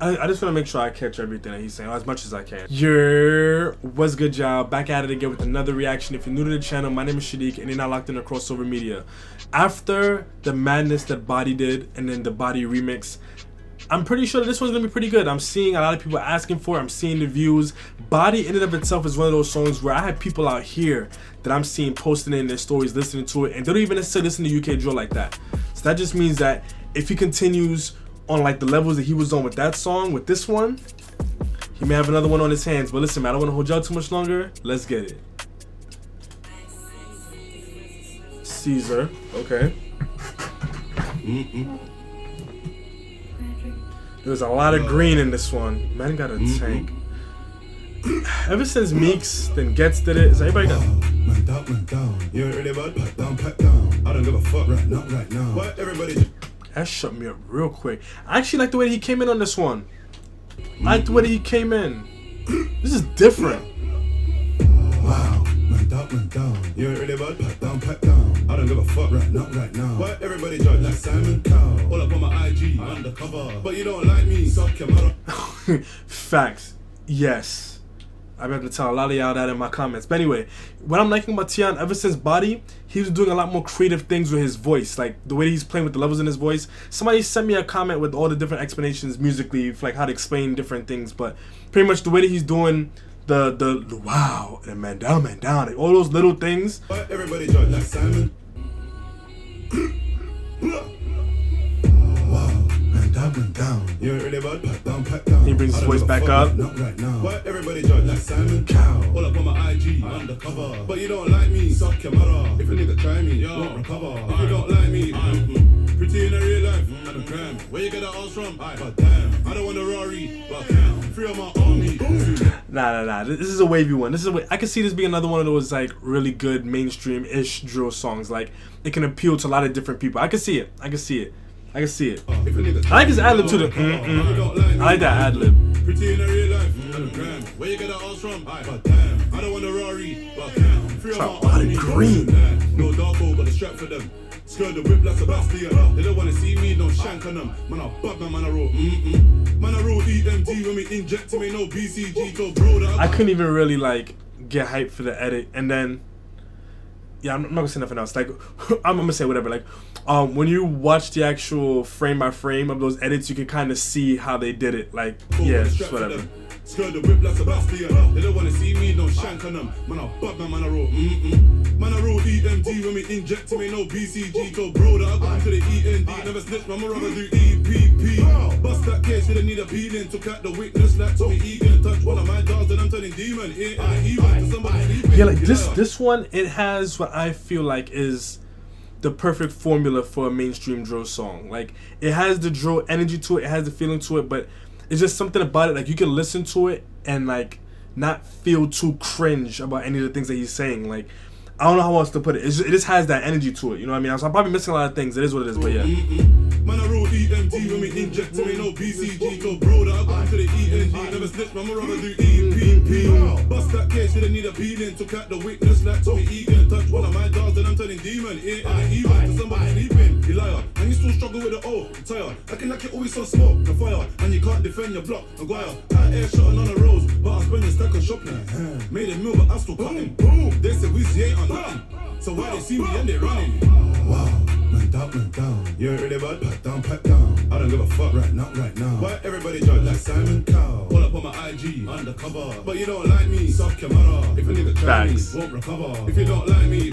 I just want to make sure I catch everything that he's saying as much as I can. What's good, y'all? Back at it again with another reaction. If you're new to the channel, my name is Shadiq and you're not locked into KRXOVR Media. After the madness that Body did and then the Body remix, I'm pretty sure that this one's gonna be pretty good. I'm seeing a lot of people asking for it. I'm seeing the views. Body in and of itself is one of those songs where I have people out here that I'm seeing posting in their stories, listening to it, and they don't even necessarily listen to UK drill like that. So that just means that if he continues on like the levels that he was on with that song, with this one, he may have another one on his hands. But listen, man, I don't want to hold y'all too much longer. Let's get it. Caesar, okay. There's a lot of green in this one. Man got a tank. Ever since Meeks then Gets did it, is everybody got man down. You ain't really bad, pat down. I don't give a fuck right now. What everybody that shut me up real quick. I actually like the way that he came in on this one. I like the way that he came in. This is different. Wow, man down. You ain't really bad, pat down. I don't give a fuck right now. What everybody judge like Simon Cowell. All up on my IG, undercover. But you don't like me, suck your mother. Facts. Yes. I'm able to tell a lot of y'all that in my comments. But anyway, what I'm liking about Tion, ever since Body, he was doing a lot more creative things with his voice. Like the way he's playing with the levels in his voice. Somebody sent me a comment with all the different explanations musically, like how to explain different things. But pretty much the way that he's doing the wow and man down, like all those little things. But everybody judge like Simon. Man down. You ain't really bad, pat down. He brings his voice back up. Not right now. What everybody judge like Simon Cowell. All up on my IG, undercover. But you don't like me, suck your mother. If a nigga try me, yo, won't recover. If you don't like me, pretty in a real life, and a gram. Where you get that ass from? But damn, I don't want a Rory, but free on my army. Nah. This is a wavy one. I can see this being another one of those like really good mainstream-ish drill songs. Like it can appeal to a lot of different people. I can see it. I like his ad-lib too. I like that ad-lib. Pretty in a real life, and a gram. Where you get that ass from? But damn, I don't want a Rory, but free on my army. Green. No darko, got a strap for them. Skirt the whip like Sebastian. They don't wanna see me, no shank on them. Man, I bug them, man, I roll. Man, I roll EMD when we inject to me, no BCG, go bro. I couldn't even really like get hyped for the edit, and then yeah, I'm not gonna say nothing else. Like I'm gonna say whatever. Like when you watch the actual frame by frame of those edits, you can kind of see how they did it. Like yeah, just whatever. Skirt the whip like Sebastian. They don't wanna see me, no shank on them. Man, I bug them, man, I roll. Man, I roll EMD when we inject to me, no BCG, go bro. I got to the END, never snitch, man, I'd rather do EPP. Bust that case, didn't need a peeling. Took out the witness, like Tommy Egan. Touch one of my dogs, and I'm turning demon. To somebody. Yeah, like this one, it has what I feel like is the perfect formula for a mainstream drill song. Like it has the drill energy to it, it has the feeling to it, but it's just something about it. Like you can listen to it and like not feel too cringe about any of the things that he's saying. Like I don't know how else to put it. It just has that energy to it. You know what I mean? So I'm probably missing a lot of things. It is what it is, but yeah. Man, I roll EMD when we inject to me, no BCG, go bro. I got to the END, never snitch, man, I'd rather do EPP. Bust that case, didn't need a peeling. Took out the witness, like Tommy Egan. Touch one of my dogs, and I'm turning demon. To somebody sleeping. You liar, and you still struggle with the O. Tired, acting like you're always on smoke, the fire, and you can't defend your block. Maguire, out air shotting on the roads, but I'm spending stack on shopping. Made a meal, but I'm still cutting. They said we ain't on nothing, so why they see me and they running? Wow, man down. You ain't really bad, pat down. I don't give a fuck right now. Why everybody judge like Simon Cowell? All up on my IG, undercover. But you don't like me, suck your mother. If a nigga try me, won't recover. If you don't like me,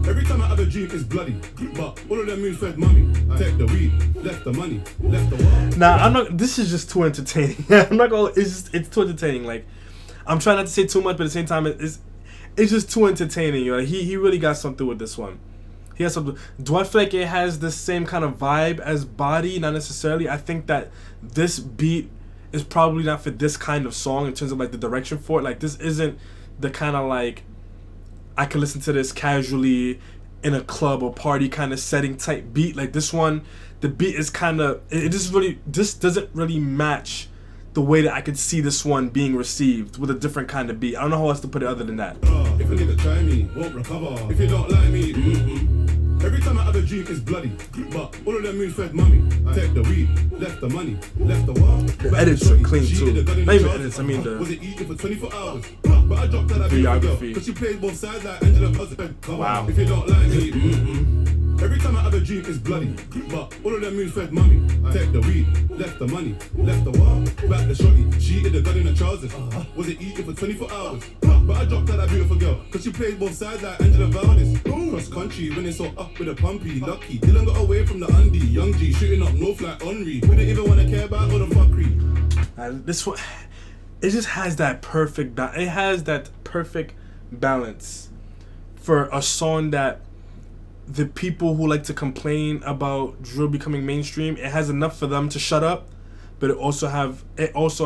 every time I have a dream, it's bloody. But all of them moves fed mommy. Take the weed, left the money, left the world. Nah, I'm not. This is just too entertaining. I'm not gonna. It's too entertaining. Like I'm trying not to say too much, but at the same time, it's just too entertaining. You know, he really got something with this one. He has something. Do I feel like it has the same kind of vibe as Body? Not necessarily. I think that this beat is probably not for this kind of song in terms of like the direction for it. Like this isn't the kind of like I can listen to this casually in a club or party kind of setting type beat. Like this one, the beat is kind of this doesn't really match the way that I could see this one being received with a different kind of beat. I don't know how else to put it other than that. If a nigga try me, won't recover. If you don't like me, Every time I have a dream, it's bloody. But all of them moves fed mummy. Take the weed, left the money, left the what? The edits are clean too. Not even edits, I mean the was it eating for 24 hours? But I dropped that video because she plays both sides like Angela Husband. Wow. If you don't like me, every time I have a dream, it's bloody. But all of them moves fed mummy. Take the weed, left the money, left the what? Back the shorty. She eated the gun in her trousers. Was it eating for 24 hours? But I dropped that beautiful girl because she plays both sides like Angela Valdez. Cross country when it's all up with a pumpy. Lucky Dylan got away from the undie. Young G shooting up north like Henry. We don't even want to care about all the fuckery. This one, it just has that perfect balance for a song that the people who like to complain about drill becoming mainstream, it has enough for them to shut up, but it also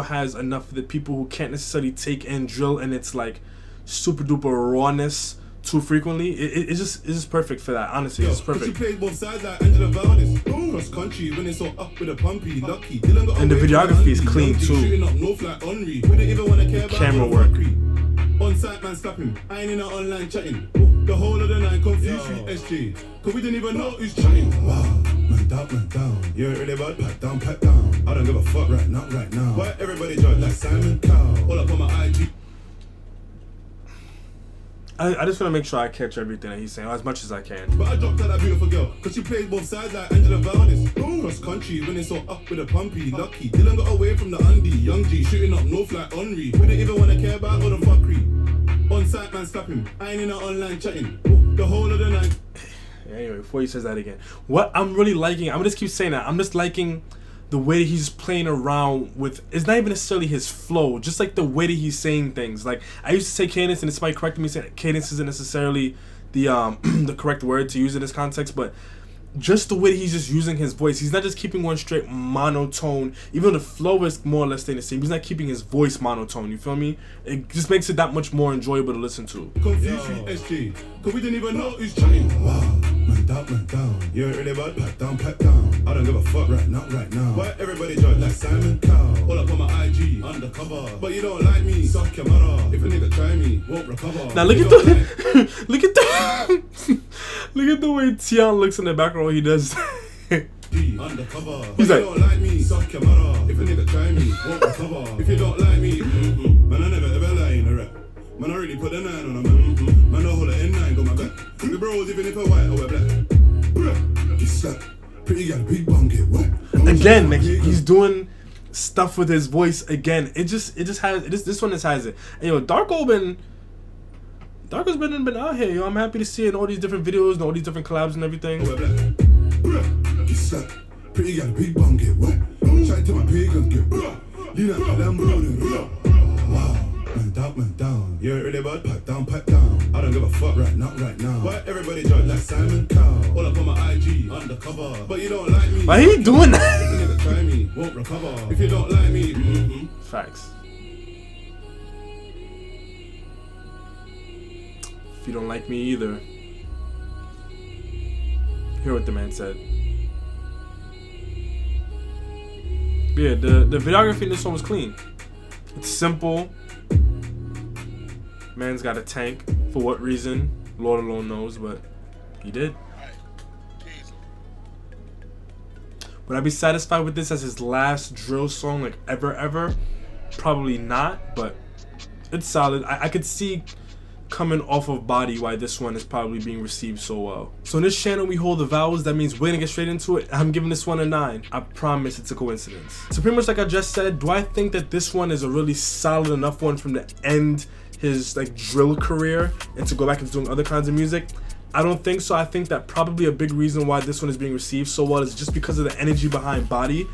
has enough for the people who can't necessarily take in drill and it's like super duper rawness too frequently. It's just perfect for that. Honestly, it's perfect. She plays both sides like Angela Valdez. Cross country when it's all up with a pumpy. Lucky Dylan got and the videography is clean too. Shooting up north like Henry. We don't even want to care about camera work. On site man slapping. I ain't in a online chatting. The whole of the night confused with SJ. Cause we didn't even know who's chatting. Wow, man down. You ain't really bad, pat down. I don't give a fuck right now. Why everybody judge like Simon Cowell? All up on my IG. I just want to make sure I catch everything that he's saying as much as I can. But I dropped that beautiful girl because she plays both sides like Angela Valdez. Cross country when it's all up with a pumpy. Lucky Dylan got away from the undie. Young G shooting up north like Henry. We don't even want to care about all the fuckery. On site man slapping. I ain't in a online chatting. The whole of the night. Anyway, before he says that again, what I'm really liking, I'm gonna just keep saying that. I'm just liking the way that he's playing around with, it's not even necessarily his flow, just like the way that he's saying things. Like I used to say cadence, and it's somebody correcting me saying cadence isn't necessarily the the correct word to use in this context, but just the way that he's just using his voice. He's not just keeping one straight monotone, even though the flow is more or less staying the same. He's not keeping his voice monotone, you feel me? It just makes it that much more enjoyable to listen to. Confused with SJ, cause we didn't even know who's chatting. Wow, man down. You ain't really bad, pat down. I don't give a fuck right now. Why everybody judge like Simon Cowell? All up on my IG, undercover. But you don't like me, suck your mother. If a nigga try me, won't recover. Now look at the look at the way Tion looks in the background when he does undercover. He's like, you don't like me, suck your mother. If a nigga try me, won't recover. If you don't like me, man, I never ever lie in a rap. Man, I already put a 9 on a man. Man, I hold an N9, got my back. The bros, even if I white or black. Get slapped. Pretty got a big bum, get wet. Again, like he's doing stuff with his voice again. It just has this one just has it. And yo, Darko's been out here, yo. I'm happy to see it in all these different videos and all these different collabs and everything. Get slapped. Pretty got a big bum, get wet. Try to my pagans, get wet. You know Lambo. Wow. Man down. You ain't really bad, pat down. I don't give a fuck right now. Why everybody judge like Simon Cowell? All up on my IG, undercover. But you don't like me. Why he doing that? If a nigga try me, won't recover. If you don't like me, Facts. If you don't like me either. Hear what the man said. But yeah, the videography in this one was clean. It's simple. Man's got a tank. For what reason? Lord alone knows, but he did. Would I be satisfied with this as his last drill song, like ever? Probably not, but it's solid. I could see coming off of Body why this one is probably being received so well. So in this channel we hold the vowels. That means we're gonna get straight into it. I'm giving this one a 9. I promise it's a coincidence. So pretty much like I just said, do I think that this one is a really solid enough one from the end his like drill career and to go back and doing other kinds of music? I don't think so. I think that probably a big reason why this one is being received so well is just because of the energy behind Body.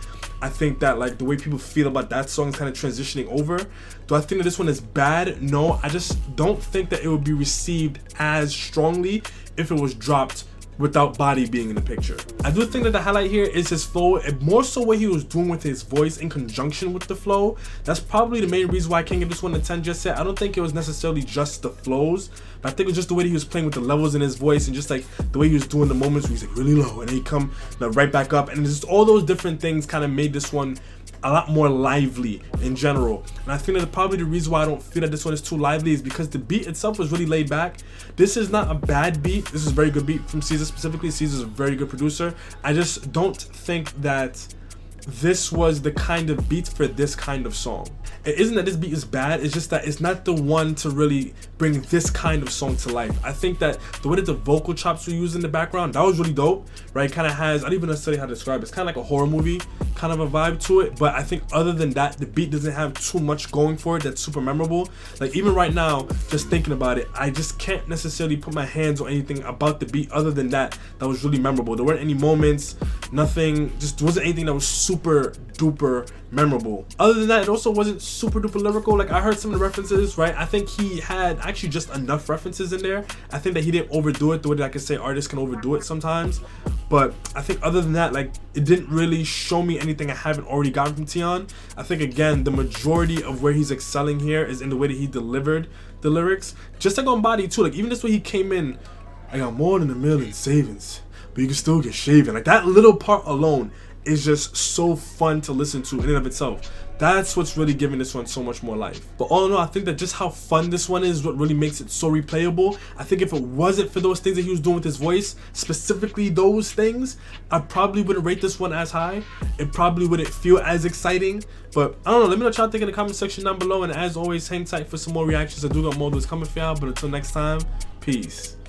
I think that like the way people feel about that song is kind of transitioning over. Do I think that this one is bad? No, I just don't think that it would be received as strongly if it was dropped without Body being in the picture. I do think that the highlight here is his flow, and more so what he was doing with his voice in conjunction with the flow. That's probably the main reason why I can't give this one a 10 just yet. I don't think it was necessarily just the flows, but I think it was just the way that he was playing with the levels in his voice and just like the way he was doing the moments where he's like really low and then he come right back up, and just all those different things kind of made this one a lot more lively in general. And I think that probably the reason why I don't feel that this one is too lively is because the beat itself was really laid back. This is not a bad beat. This is a very good beat from Caesar specifically. Caesar's a very good producer. I just don't think that this was the kind of beat for this kind of song. It isn't that this beat is bad, it's just that it's not the one to really bring this kind of song to life. I think that the way that the vocal chops were used in the background, that was really dope, right? It kind of has, I don't even necessarily know how to describe it. It's kind of like a horror movie kind of a vibe to it, but I think other than that, the beat doesn't have too much going for it that's super memorable. Like even right now, just thinking about it, I just can't necessarily put my hands on anything about the beat other than that was really memorable. There weren't any moments, nothing, just wasn't anything that was super duper memorable. Other than that, it also wasn't super duper lyrical. Like I heard some of the references, right? I think he had actually just enough references in there. I think that he didn't overdo it the way that I could say artists can overdo it sometimes. But I think other than that, like it didn't really show me anything I haven't already gotten from Tion. I think again, the majority of where he's excelling here is in the way that he delivered the lyrics. Just like on Body too, like even this way he came in, I got more than $1 million savings, but you can still get shaven. Like that little part alone is just so fun to listen to in and of itself. That's what's really giving this one so much more life. But all in all, I think that just how fun this one is what really makes it so replayable. I think if it wasn't for those things that he was doing with his voice, specifically those things, I probably wouldn't rate this one as high. It probably wouldn't feel as exciting. But I don't know, let me know what y'all think in the comment section down below. And as always, hang tight for some more reactions. I do got more of those coming for y'all. But until next time, peace.